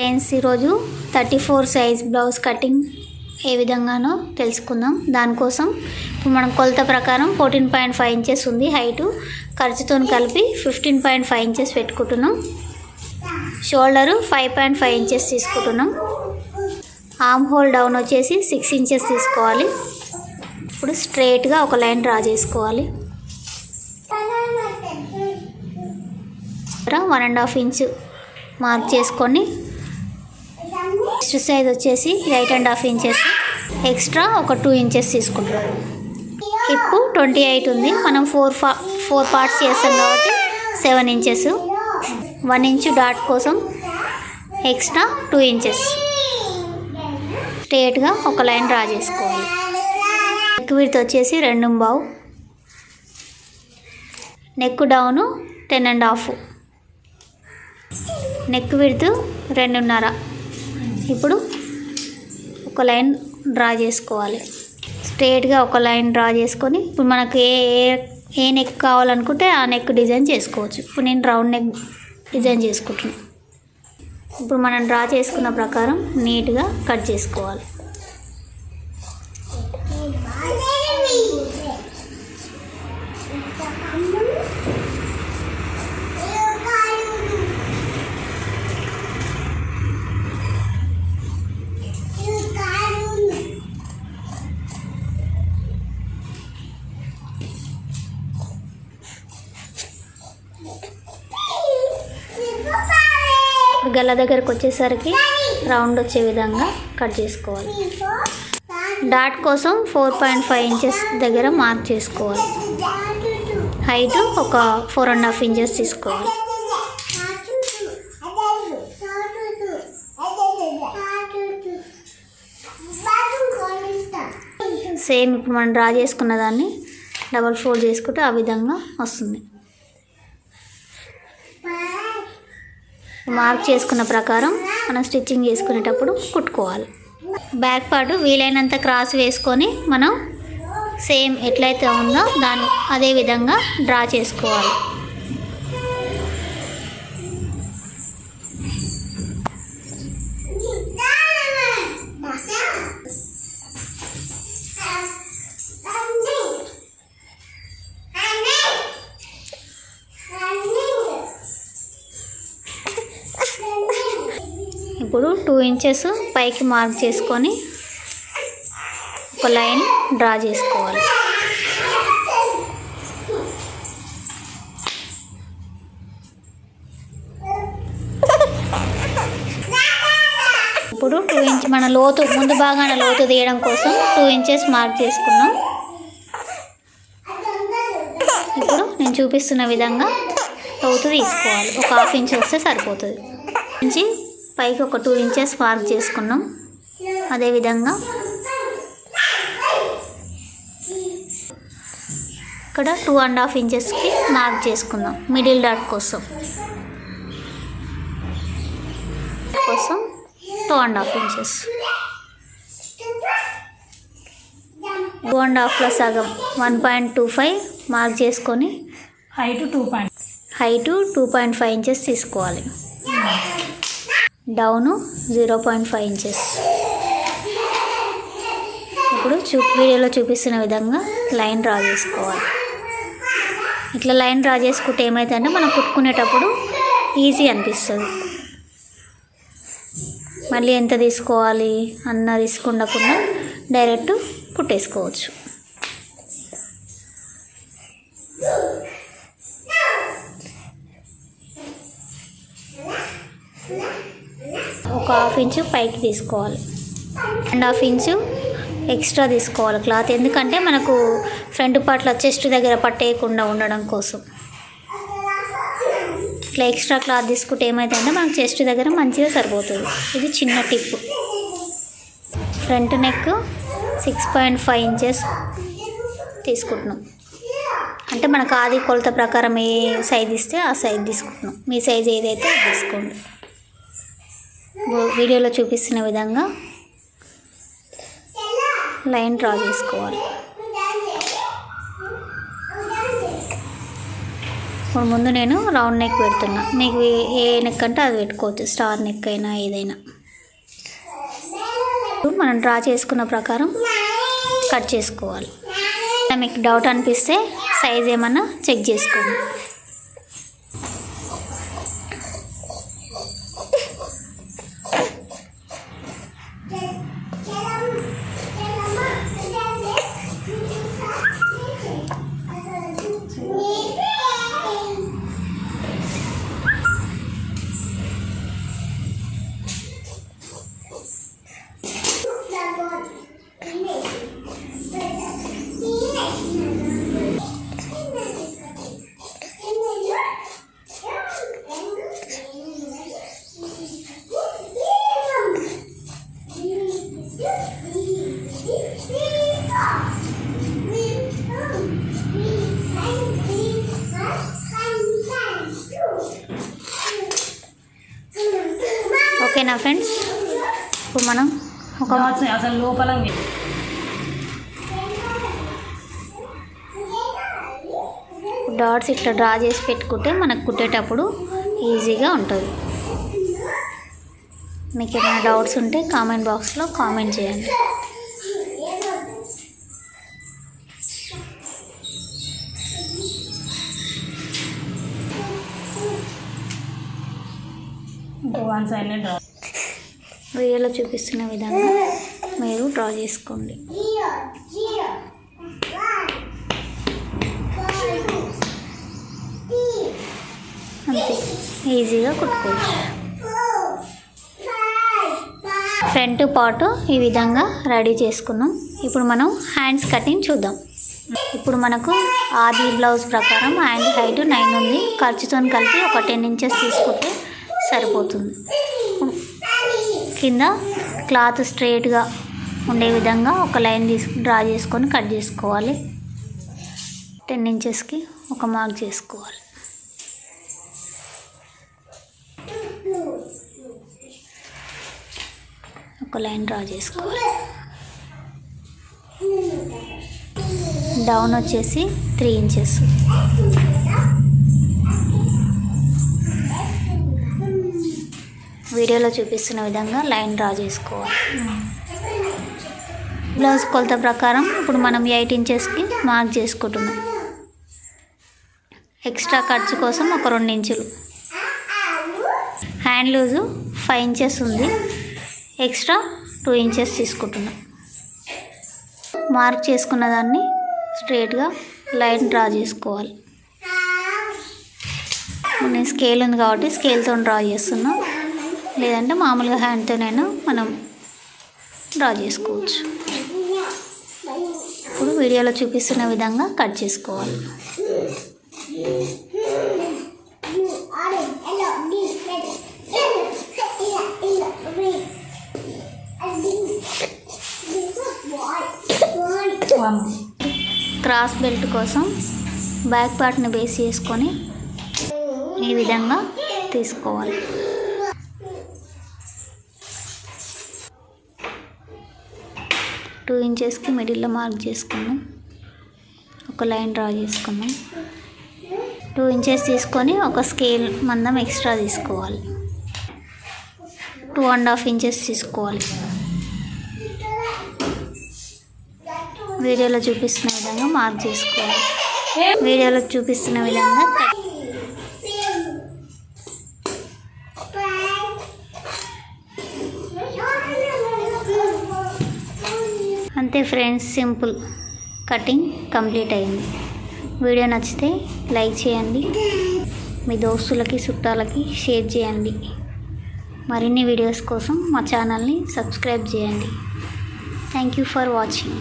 Friends, ఈరోజు 34 size blouse cutting ఏ విధంగానో తెలుసుకుందాం. దానికోసం ఇప్పుడు మనం కొలత ప్రకారం 14.5 ఇంచెస్ ఉంది హైటు. ఖర్చుతో కలిపి 15.5 ఇంచెస్ పెట్టుకుంటున్నాం. షోల్డరు 5.5 ఇంచెస్ తీసుకుంటున్నాం. ఆర్మ్ హోల్ డౌన్ వచ్చేసి 6 ఇంచెస్ తీసుకోవాలి. ఇప్పుడు స్ట్రైట్గా ఒక లైన్ డ్రా చేసుకోవాలి. 1.5 ఇంచ్ మార్క్ చేసుకొని నెక్స్ట్ సైజ్ వచ్చేసి 8.5 ఇంచెస్ ఎక్స్ట్రా ఒక 2 ఇంచెస్ తీసుకుంటారు. హిప్ 28 ఉంది. మనం 4 పార్ట్స్ చేస్తాం కాబట్టి 7 ఇంచెస్. 1 ఇంచ్ డాట్ కోసం ఎక్స్ట్రా 2 ఇంచెస్ స్ట్రేట్గా ఒక లైన్ డ్రా చేసుకోవాలి. నెక్ విడ్త్ వచ్చేసి 2.5, నెక్ డౌను 10.5, నెక్ విడ్త్ 2.5. ఇప్పుడు ఒక లైన్ డ్రా చేసుకోవాలి. స్ట్రేట్గా ఒక లైన్ డ్రా చేసుకొని ఇప్పుడు మనకు ఏ నెక్ కావాలనుకుంటే ఆ నెక్ డిజైన్ చేసుకోవచ్చు. ఇప్పుడు నేను రౌండ్ నెక్ డిజైన్ చేసుకుంటున్నాను. ఇప్పుడు మనం డ్రా చేసుకున్న ప్రకారం నీట్గా కట్ చేసుకోవాలి. గల్ల దగ్గరకు వచ్చేసరికి రౌండ్ వచ్చే విధంగా కట్ చేసుకోవాలి. డాట్ కోసం 4.5 ఇంచెస్ దగ్గర మార్క్ చేసుకోవాలి. హైట్ ఒక 4.5 ఇంచెస్ తీసుకోవాలి. సేమ్ ఇప్పుడు మనం డ్రా చేసుకున్న దాన్ని డబల్ ఫోల్డ్ చేసుకుంటే ఆ విధంగా వస్తుంది. మార్క్ చేసుకున్న ప్రకారం మనం స్టిచ్చింగ్ చేసుకునేటప్పుడు కుట్టుకోవాలి. బ్యాక్ పార్ట్ వీలైనంత క్రాస్ వేసుకొని మనం సేమ్ ఎట్లయితే ఉందో అదే విధంగా డ్రా చేసుకోవాలి. ఇప్పుడు 2 ఇంచెస్ పైకి మార్క్ చేసుకొని ఒక లైన్ డ్రా చేసుకోవాలి. ఇప్పుడు 2 ఇంచ్ మన లోతు ముందు భాగాన లోతు తీయడం కోసం 2 ఇంచెస్ మార్క్ చేసుకున్నాం. ఇప్పుడు నేను చూపిస్తున్న విధంగా లోతు తీసుకోవాలి. ఒక 1/2 ఇంచ్ వస్తే సరిపోతుంది. నుంచి పైకి ఒక 2 ఇంచెస్ మార్క్ చేసుకున్నాం. అదేవిధంగా ఇక్కడ 2.5 ఇంచెస్కి మార్క్ చేసుకుందాం. మిడిల్ డాట్ కోసం 2.5 ఇంచెస్. 2.5లో సగం 1.25 మార్క్ చేసుకొని హైటు 2.5 ఇంచెస్ తీసుకోవాలి. Down 0.5 inches. ఇప్పుడు వీడియోలో చూపిస్తున్న విధంగా లైన్ డ్రా చేసుకోవాలి. ఇట్లా లైన్ డ్రా చేసుకుంటే ఏమవుతుందంటే మనం కుట్టుకునేటప్పుడు ఈజీ అనిపిస్తుంది. మళ్ళీ ఎంత తీసుకోవాలి అన్న రిస్క్ ఉండకుండా డైరెక్ట్ కుట్టేసుకోవచ్చు. ఒక 1/2 ఇంచు పైకి తీసుకోవాలి. 1.5 ఇంచు ఎక్స్ట్రా తీసుకోవాలి క్లాత్. ఎందుకంటే మనకు ఫ్రంట్ పార్ట్లో చెస్ట్ దగ్గర పట్టేయకుండా ఉండడం కోసం. ఇట్లా ఎక్స్ట్రా క్లాత్ తీసుకుంటే ఏమవుతుందంటే మనకు చెస్ట్ దగ్గర మంచిగా సరిపోతుంది. ఇది చిన్న టిప్. ఫ్రంట్ నెక్ 6.5 ఇంచెస్ తీసుకుంటున్నాం. అంటే మనకు ఆది కొలత ప్రకారం ఏ సైజ్ ఇస్తే ఆ సైజ్ తీసుకుంటున్నాం. మీ సైజ్ ఏదైతే అది తీసుకోండి. వీడియోలో చూపిస్తున్న విధంగా లైన్ డ్రా చేసుకోవాలి. ఇప్పుడు ముందు నేను రౌండ్ నెక్ పెడుతున్నా. మీకు ఏ నెక్ అంటే అది పెట్టుకోవచ్చు, స్టార్ నెక్ అయినా ఏదైనా. మనం డ్రా చేసుకున్న ప్రకారం కట్ చేసుకోవాలి. మీకు డౌట్ అనిపిస్తే సైజ్ ఏమన్నా చెక్ చేసుకోండి. ఓకేనా ఫ్రెండ్స్? ఇప్పుడు మనం ఒక అసలు లోపల డాట్స్ ఇట్లా డ్రా చేసి పెట్టుకుంటే మనకు కుట్టేటప్పుడు ఈజీగా ఉంటుంది. మీకు ఏమైనా డౌట్స్ ఉంటే కామెంట్ బాక్స్లో కామెంట్ చేయండి. వీడియోలో చూపిస్తున్న విధంగా మీరు డ్రా చేసుకోండి. అంతే, ఈజీగా కుట్టుకోవచ్చు. ఫ్రంట్ పార్ట్ ఈ విధంగా రెడీ చేసుకున్నాం. ఇప్పుడు మనం హ్యాండ్స్ కటింగ్ చూద్దాం. ఇప్పుడు మనకు ఆది బ్లౌజ్ ప్రకారం హ్యాండ్ హైట్ 9 ఉంది. ఖర్చుతో కలిపి ఒక 10 ఇంచెస్ తీసుకుంటే సరిపోతుంది. కింద క్లాత్ స్ట్రైట్గా ఉండే విధంగా ఒక లైన్ డ్రా చేసుకొని కట్ చేసుకోవాలి. 10 ఇంచెస్కి ఒక మార్క్ చేసుకోవాలి. ఒక లైన్ డ్రా చేసుకోవాలి. డౌన్ వచ్చేసి 3 ఇంచెస్. వీడియోలో చూపిస్తున్న విధంగా లైన్ డ్రా చేసుకోవాలి. బ్లౌజ్ కొలత ప్రకారం ఇప్పుడు మనం 8 ఇంచెస్కి మార్క్ చేసుకుంటున్నాం. ఎక్స్ట్రా ఖర్చు కోసం ఒక 2 ఇంచులు. హ్యాండ్ లూజు 5 ఇంచెస్ ఉంది. ఎక్స్ట్రా 2 ఇంచెస్ తీసుకుంటున్నాం. మార్క్ చేసుకున్న దాన్ని స్ట్రైట్గా లైన్ డ్రా చేసుకోవాలి. నేను స్కేల్ ఉంది కాబట్టి స్కేల్తో డ్రా చేస్తున్నా, లేదంటే మామూలుగా హ్యాండ్తోనైనా మనం డ్రా చేసుకోవచ్చు. ఇప్పుడు వీడియోలో చూపిస్తున్న విధంగా కట్ చేసుకోవాలి. క్రాస్ బెల్ట్ కోసం బ్యాక్ పార్ట్ని బేస్ చేసుకొని ఈ విధంగా తీసుకోవాలి. టూ ఇంచెస్కి మిడిల్లో మార్క్ చేసుకున్నాం. ఒక లైన్ డ్రా చేసుకున్నాం. 2 ఇంచెస్ తీసుకొని ఒక స్కేల్ మందం ఎక్స్ట్రా తీసుకోవాలి. 2.5 ఇంచెస్ తీసుకోవాలి. వీడియోలో చూపిస్తున్న విధంగా మార్క్ చేసుకోవాలి. వీడియోలో చూపిస్తున్న విధంగా అంతే ఫ్రెండ్స్, సింపుల్ కటింగ్ కంప్లీట్ అయింది. వీడియో నచ్చితే లైక్ చేయండి, మీ దోస్తులకి చుట్టాలకి షేర్ చేయండి. మరిన్ని వీడియోస్ కోసం మా ఛానల్ని సబ్స్క్రైబ్ చేయండి. Thank you for watching.